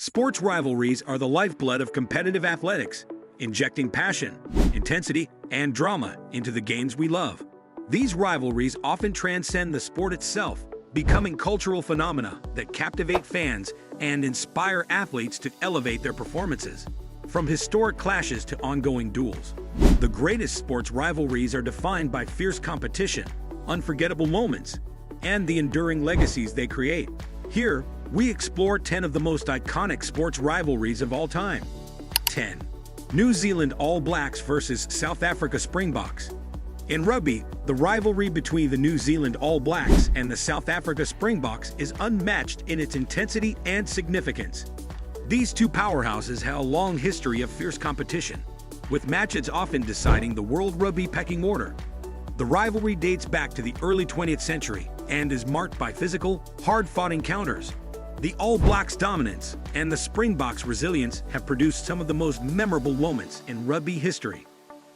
Sports rivalries are the lifeblood of competitive athletics, injecting passion, intensity, and drama into the games we love. These rivalries often transcend the sport itself, becoming cultural phenomena that captivate fans and inspire athletes to elevate their performances. From historic clashes to ongoing duels, the greatest sports rivalries are defined by fierce competition, unforgettable moments, and the enduring legacies they create. Here, we explore 10 of the most iconic sports rivalries of all time. 10. New Zealand All Blacks versus South Africa Springboks. In rugby, the rivalry between the New Zealand All Blacks and the South Africa Springboks is unmatched in its intensity and significance. These two powerhouses have a long history of fierce competition, with matches often deciding the World Rugby pecking order. The rivalry dates back to the early 20th century and is marked by physical, hard-fought encounters. The All Blacks' dominance and the Springboks' resilience have produced some of the most memorable moments in rugby history.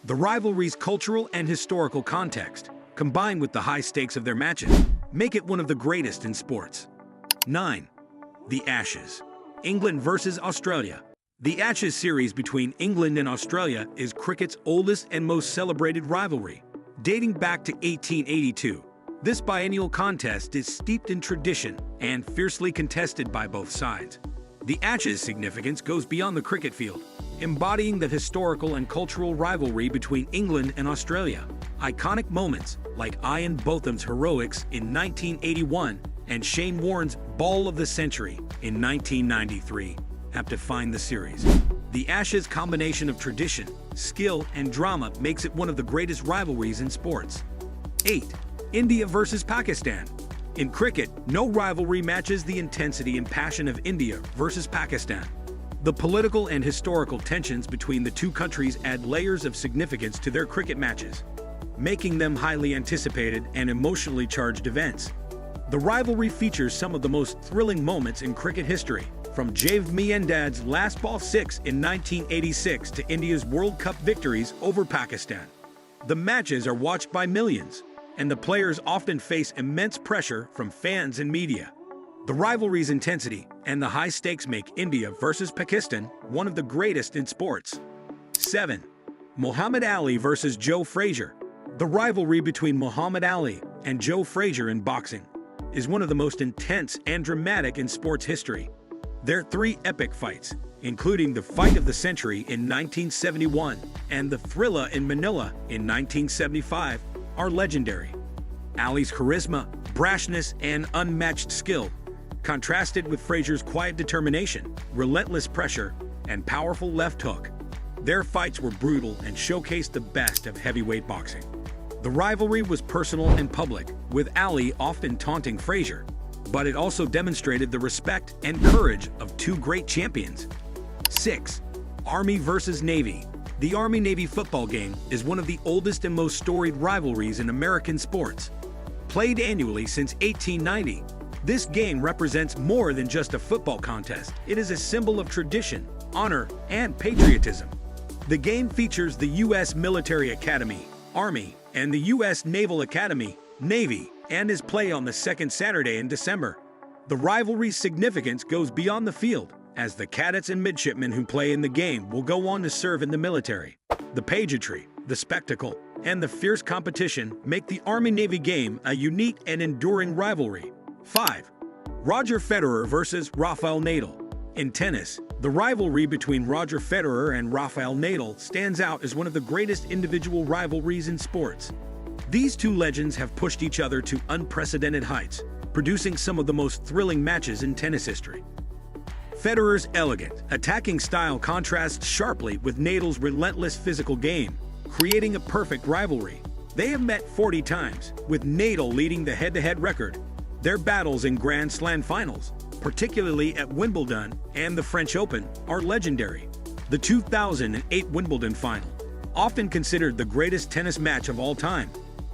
The rivalry's cultural and historical context, combined with the high stakes of their matches, make it one of the greatest in sports. 9. The Ashes. England versus Australia. The Ashes series between England and Australia is cricket's oldest and most celebrated rivalry, dating back to 1882. This biennial contest is steeped in tradition and fiercely contested by both sides. The Ashes' significance goes beyond the cricket field, embodying the historical and cultural rivalry between England and Australia. Iconic moments like Ian Botham's heroics in 1981 and Shane Warne's Ball of the Century in 1993 have defined the series. The Ashes' combination of tradition, skill, and drama makes it one of the greatest rivalries in sports. 8. India versus Pakistan. In cricket, no rivalry matches the intensity and passion of India versus Pakistan. The political and historical tensions between the two countries add layers of significance to their cricket matches, making them highly anticipated and emotionally charged events. The rivalry features some of the most thrilling moments in cricket history, from Javeed Miandad's last ball six in 1986 to India's World Cup victories over Pakistan. The matches are watched by millions, and the players often face immense pressure from fans and media. The rivalry's intensity and the high stakes make India versus Pakistan one of the greatest in sports. 7. Muhammad Ali versus Joe Frazier. The rivalry between Muhammad Ali and Joe Frazier in boxing is one of the most intense and dramatic in sports history. Their three epic fights, including the Fight of the Century in 1971 and the Thrilla in Manila in 1975, are legendary. Ali's charisma, brashness, and unmatched skill contrasted with Frazier's quiet determination, relentless pressure, and powerful left hook. Their fights were brutal and showcased the best of heavyweight boxing. The rivalry was personal and public, with Ali often taunting Frazier, but it also demonstrated the respect and courage of two great champions. 6. Army versus Navy. The Army-Navy football game is one of the oldest and most storied rivalries in American sports. Played annually since 1890, this game represents more than just a football contest. It is a symbol of tradition, honor, and patriotism. The game features the U.S. Military Academy, Army, and the U.S. Naval Academy, Navy, and is played on the second Saturday in December. The rivalry's significance goes beyond the field, as the cadets and midshipmen who play in the game will go on to serve in the military. The pageantry, the spectacle, and the fierce competition make the Army-Navy game a unique and enduring rivalry. 5. Roger Federer versus Rafael Nadal. In tennis, the rivalry between Roger Federer and Rafael Nadal stands out as one of the greatest individual rivalries in sports. These two legends have pushed each other to unprecedented heights, producing some of the most thrilling matches in tennis history. Federer's elegant, attacking style contrasts sharply with Nadal's relentless physical game, creating a perfect rivalry. They have met 40 times, with Nadal leading the head-to-head record. Their battles in Grand Slam finals, particularly at Wimbledon and the French Open, are legendary. The 2008 Wimbledon final, often considered the greatest tennis match of all time,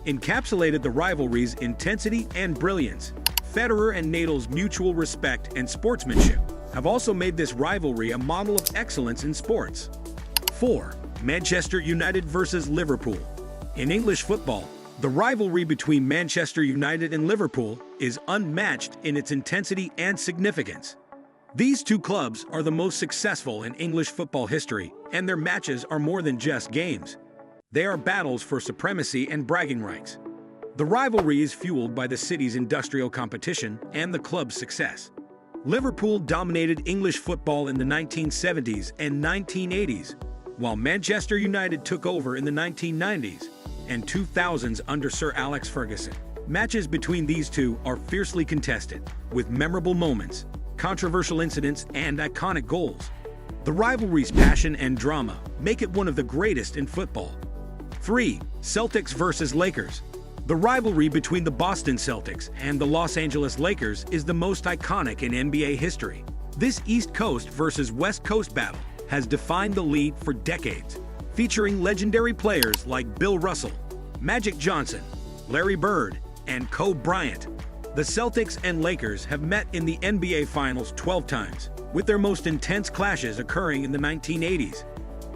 encapsulated the rivalry's intensity and brilliance. Federer and Nadal's mutual respect and sportsmanship have also made this rivalry a model of excellence in sports. 4. Manchester United versus Liverpool. In English football, the rivalry between Manchester United and Liverpool is unmatched in its intensity and significance. These two clubs are the most successful in English football history, and their matches are more than just games. They are battles for supremacy and bragging rights. The rivalry is fueled by the city's industrial competition and the club's success. Liverpool dominated English football in the 1970s and 1980s, while Manchester United took over in the 1990s and 2000s under Sir Alex Ferguson. Matches between these two are fiercely contested, with memorable moments, controversial incidents, and iconic goals. The rivalry's passion and drama make it one of the greatest in football. 3. Celtics versus Lakers. The rivalry between the Boston Celtics and the Los Angeles Lakers is the most iconic in NBA history. This East Coast versus West Coast battle has defined the league for decades, featuring legendary players like Bill Russell, Magic Johnson, Larry Bird, and Kobe Bryant. The Celtics and Lakers have met in the NBA Finals 12 times, with their most intense clashes occurring in the 1980s.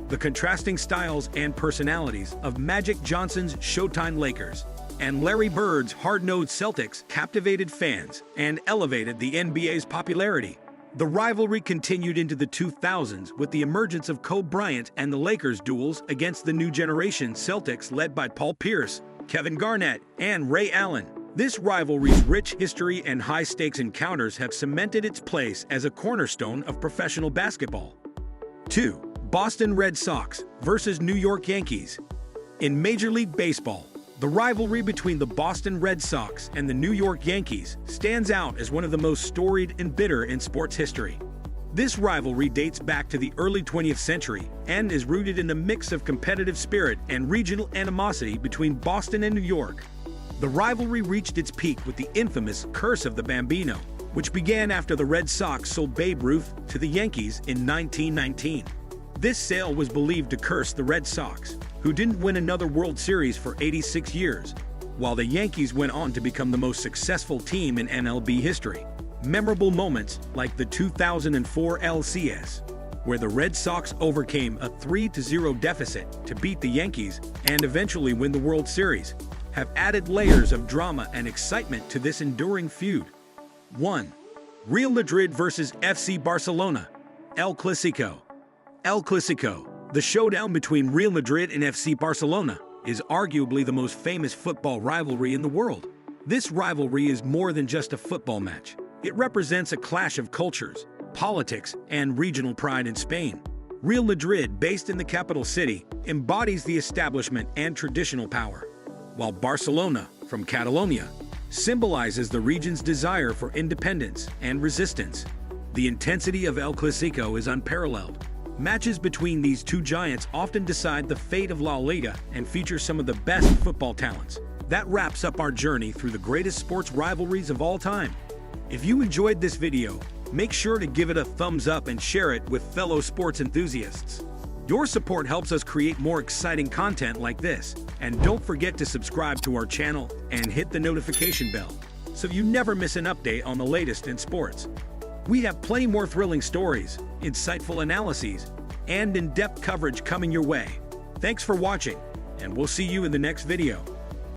The contrasting styles and personalities of Magic Johnson's Showtime Lakers and Larry Bird's hard-nosed Celtics captivated fans and elevated the NBA's popularity. The rivalry continued into the 2000s with the emergence of Kobe Bryant and the Lakers' duels against the new generation Celtics led by Paul Pierce, Kevin Garnett, and Ray Allen. This rivalry's rich history and high-stakes encounters have cemented its place as a cornerstone of professional basketball. 2. Boston Red Sox versus New York Yankees. In Major League Baseball, the rivalry between the Boston Red Sox and the New York Yankees stands out as one of the most storied and bitter in sports history. This rivalry dates back to the early 20th century and is rooted in a mix of competitive spirit and regional animosity between Boston and New York. The rivalry reached its peak with the infamous Curse of the Bambino, which began after the Red Sox sold Babe Ruth to the Yankees in 1919. This sale was believed to curse the Red Sox, who didn't win another World Series for 86 years, while the Yankees went on to become the most successful team in MLB history. Memorable moments like the 2004 LCS, where the Red Sox overcame a 3-0 deficit to beat the Yankees and eventually win the World Series, have added layers of drama and excitement to this enduring feud. 1. Real Madrid versus FC Barcelona. El Clasico. El Clasico, the showdown between Real Madrid and FC Barcelona, is arguably the most famous football rivalry in the world. This rivalry is more than just a football match. It represents a clash of cultures, politics, and regional pride in Spain. Real Madrid, based in the capital city, embodies the establishment and traditional power, while Barcelona, from Catalonia, symbolizes the region's desire for independence and resistance. The intensity of El Clasico is unparalleled. Matches between these two giants often decide the fate of La Liga and feature some of the best football talents. That wraps up our journey through the greatest sports rivalries of all time. If you enjoyed this video, make sure to give it a thumbs up and share it with fellow sports enthusiasts. Your support helps us create more exciting content like this. And don't forget to subscribe to our channel and hit the notification bell so you never miss an update on the latest in sports. We have plenty more thrilling stories, insightful analyses, and in-depth coverage coming your way. Thanks for watching, and we'll see you in the next video.